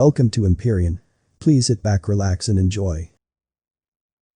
Welcome to Empyrean. Please sit back, relax and enjoy.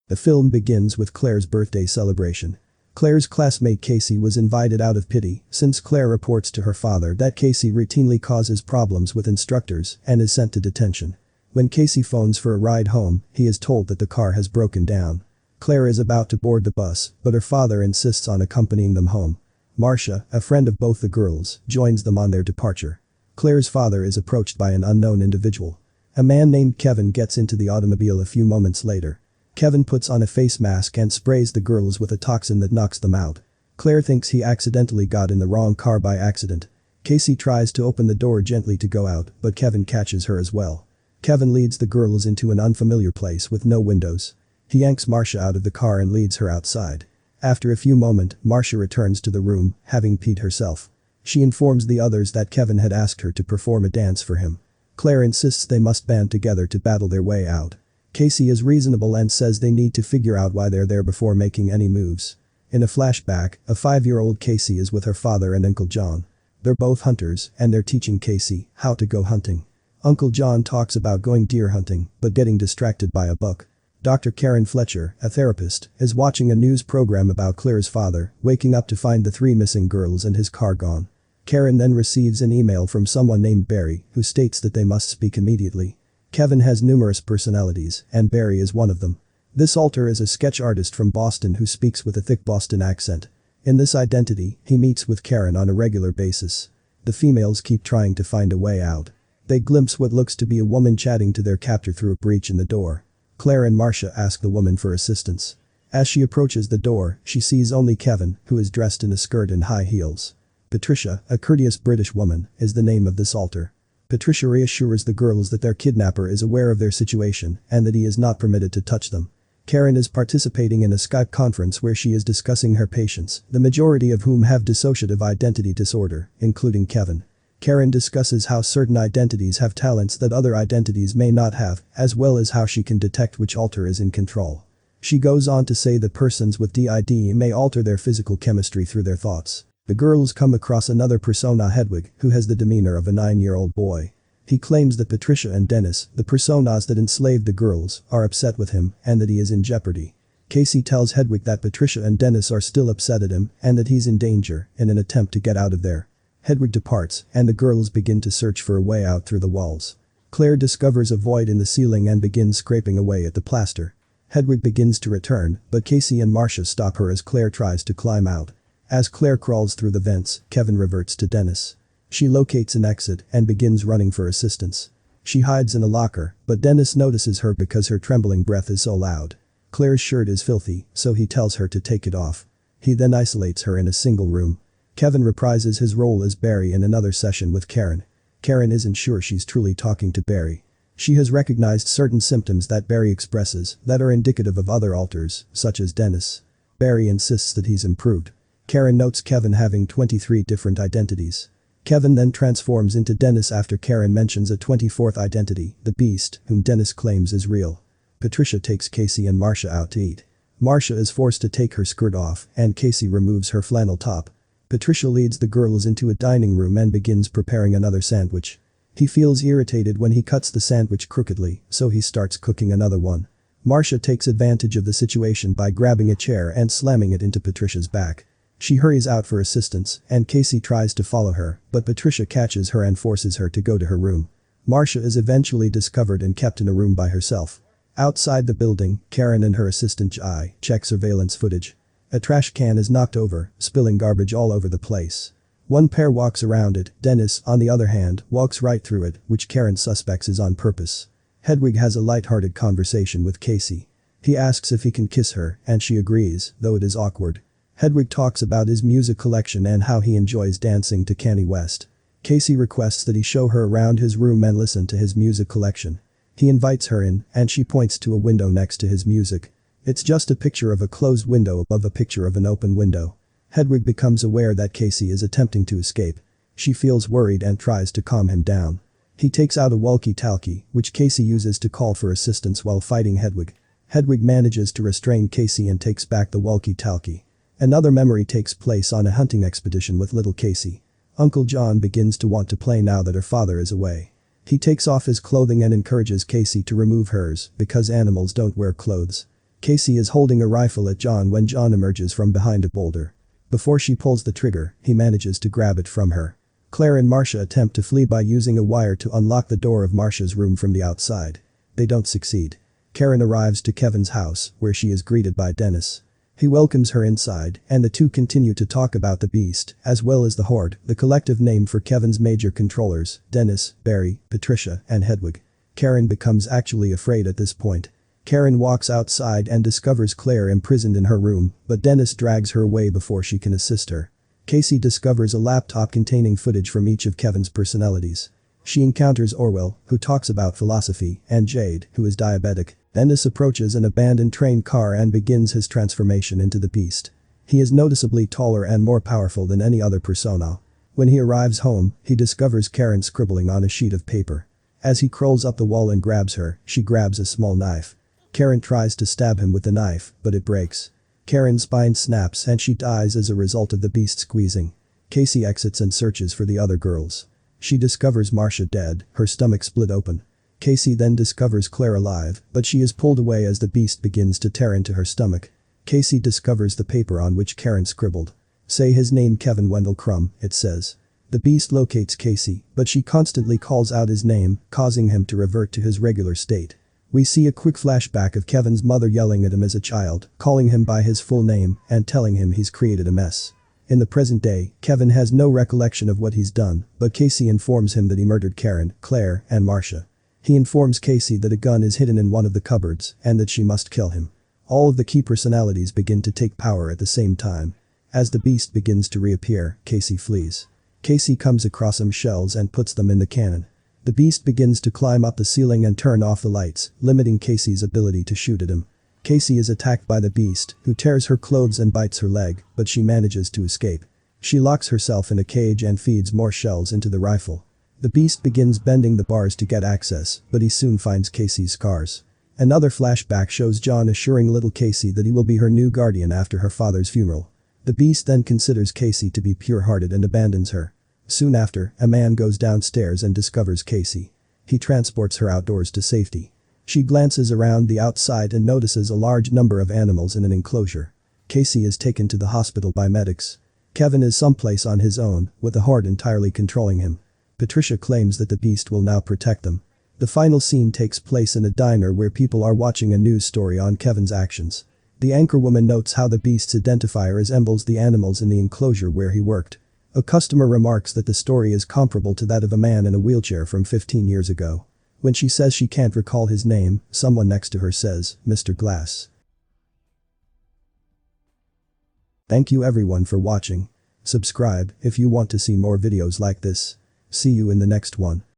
The film begins with Claire's birthday celebration. Claire's classmate Casey was invited out of pity since Claire reports to her father that Casey routinely causes problems with instructors and is sent to detention. When Casey phones for a ride home, he is told that the car has broken down. Claire is about to board the bus, but her father insists on accompanying them home. Marcia, a friend of both the girls, joins them on their departure. Claire's father is approached by an unknown individual. A man named Kevin gets into the automobile a few moments later. Kevin puts on a face mask and sprays the girls with a toxin that knocks them out. Claire thinks he accidentally got in the wrong car by accident. Casey tries to open the door gently to go out, but Kevin catches her as well. Kevin leads the girls into an unfamiliar place with no windows. He yanks Marcia out of the car and leads her outside. After a few moments, Marcia returns to the room, having peed herself. She informs the others that Kevin had asked her to perform a dance for him. Claire insists they must band together to battle their way out. Casey is reasonable and says they need to figure out why they're there before making any moves. In a flashback, a 5-year-old Casey is with her father and Uncle John. They're both hunters and they're teaching Casey how to go hunting. Uncle John talks about going deer hunting but getting distracted by a buck. Dr. Karen Fletcher, a therapist, is watching a news program about Claire's father waking up to find the 3 missing girls and his car gone. Karen then receives an email from someone named Barry who states that they must speak immediately. Kevin has numerous personalities and Barry is one of them. This alter is a sketch artist from Boston who speaks with a thick Boston accent. In this identity, he meets with Karen on a regular basis. The females keep trying to find a way out. They glimpse what looks to be a woman chatting to their captor through a breach in the door. Claire and Marcia ask the woman for assistance. As she approaches the door, she sees only Kevin, who is dressed in a skirt and high heels. Patricia, a courteous British woman, is the name of this alter. Patricia reassures the girls that their kidnapper is aware of their situation and that he is not permitted to touch them. Karen is participating in a Skype conference where she is discussing her patients, the majority of whom have dissociative identity disorder, including Kevin. Karen discusses how certain identities have talents that other identities may not have, as well as how she can detect which alter is in control. She goes on to say that persons with DID may alter their physical chemistry through their thoughts. The girls come across another persona, Hedwig, who has the demeanor of a 9-year-old boy. He claims that Patricia and Dennis, the personas that enslaved the girls, are upset with him and that he is in jeopardy. Casey tells Hedwig that Patricia and Dennis are still upset at him and that he's in danger in an attempt to get out of there. Hedwig departs and the girls begin to search for a way out through the walls. Claire discovers a void in the ceiling and begins scraping away at the plaster. Hedwig begins to return, but Casey and Marcia stop her as Claire tries to climb out. As Claire crawls through the vents, Kevin reverts to Dennis. She locates an exit and begins running for assistance. She hides in a locker, but Dennis notices her because her trembling breath is so loud. Claire's shirt is filthy, so he tells her to take it off. He then isolates her in a single room. Kevin reprises his role as Barry in another session with Karen. Karen isn't sure she's truly talking to Barry. She has recognized certain symptoms that Barry expresses that are indicative of other alters, such as Dennis. Barry insists that he's improved. Karen notes Kevin having 23 different identities. Kevin then transforms into Dennis after Karen mentions a 24th identity, the Beast, whom Dennis claims is real. Patricia takes Casey and Marcia out to eat. Marcia is forced to take her skirt off and Casey removes her flannel top. Patricia leads the girls into a dining room and begins preparing another sandwich. He feels irritated when he cuts the sandwich crookedly, so he starts cooking another one. Marcia takes advantage of the situation by grabbing a chair and slamming it into Patricia's back. She hurries out for assistance and Casey tries to follow her, but Patricia catches her and forces her to go to her room. Marcia is eventually discovered and kept in a room by herself. Outside the building, Karen and her assistant Jai check surveillance footage. A trash can is knocked over, spilling garbage all over the place. One pair walks around it, Dennis, on the other hand, walks right through it, which Karen suspects is on purpose. Hedwig has a light-hearted conversation with Casey. He asks if he can kiss her, and she agrees, though it is awkward. Hedwig talks about his music collection and how he enjoys dancing to Kanye West. Casey requests that he show her around his room and listen to his music collection. He invites her in, and she points to a window next to his music. It's just a picture of a closed window above a picture of an open window. Hedwig becomes aware that Casey is attempting to escape. She feels worried and tries to calm him down. He takes out a walkie-talkie, which Casey uses to call for assistance while fighting Hedwig. Hedwig manages to restrain Casey and takes back the walkie-talkie. Another memory takes place on a hunting expedition with little Casey. Uncle John begins to want to play now that her father is away. He takes off his clothing and encourages Casey to remove hers because animals don't wear clothes. Casey is holding a rifle at John when John emerges from behind a boulder. Before she pulls the trigger, he manages to grab it from her. Claire and Marcia attempt to flee by using a wire to unlock the door of Marcia's room from the outside. They don't succeed. Karen arrives to Kevin's house, where she is greeted by Dennis. He welcomes her inside, and the two continue to talk about the Beast, as well as the Horde, the collective name for Kevin's major controllers, Dennis, Barry, Patricia, and Hedwig. Karen becomes actually afraid at this point. Karen walks outside and discovers Claire imprisoned in her room, but Dennis drags her away before she can assist her. Casey discovers a laptop containing footage from each of Kevin's personalities. She encounters Orwell, who talks about philosophy, and Jade, who is diabetic. Dennis approaches an abandoned train car and begins his transformation into the Beast. He is noticeably taller and more powerful than any other persona. When he arrives home, he discovers Karen scribbling on a sheet of paper. As he crawls up the wall and grabs her, she grabs a small knife. Karen tries to stab him with the knife, but it breaks. Karen's spine snaps and she dies as a result of the Beast squeezing. Casey exits and searches for the other girls. She discovers Marcia dead, her stomach split open. Casey then discovers Claire alive, but she is pulled away as the Beast begins to tear into her stomach. Casey discovers the paper on which Karen scribbled. "Say his name, Kevin Wendell Crumb," it says. The Beast locates Casey, but she constantly calls out his name, causing him to revert to his regular state. We see a quick flashback of Kevin's mother yelling at him as a child, calling him by his full name, and telling him he's created a mess. In the present day, Kevin has no recollection of what he's done, but Casey informs him that he murdered Karen, Claire, and Marcia. He informs Casey that a gun is hidden in one of the cupboards, and that she must kill him. All of the key personalities begin to take power at the same time. As the Beast begins to reappear, Casey flees. Casey comes across some shells and puts them in the cannon. The Beast begins to climb up the ceiling and turn off the lights, limiting Casey's ability to shoot at him. Casey is attacked by the Beast, who tears her clothes and bites her leg, but she manages to escape. She locks herself in a cage and feeds more shells into the rifle. The Beast begins bending the bars to get access, but he soon finds Casey's scars. Another flashback shows John assuring little Casey that he will be her new guardian after her father's funeral. The Beast then considers Casey to be pure-hearted and abandons her. Soon after, a man goes downstairs and discovers Casey. He transports her outdoors to safety. She glances around the outside and notices a large number of animals in an enclosure. Casey is taken to the hospital by medics. Kevin is someplace on his own, with the Horde entirely controlling him. Patricia claims that the Beast will now protect them. The final scene takes place in a diner where people are watching a news story on Kevin's actions. The anchorwoman notes how the Beast's identifier resembles the animals in the enclosure where he worked. A customer remarks that the story is comparable to that of a man in a wheelchair from 15 years ago. When she says she can't recall his name, someone next to her says, "Mr. Glass." Thank you everyone for watching. Subscribe if you want to see more videos like this. See you in the next one.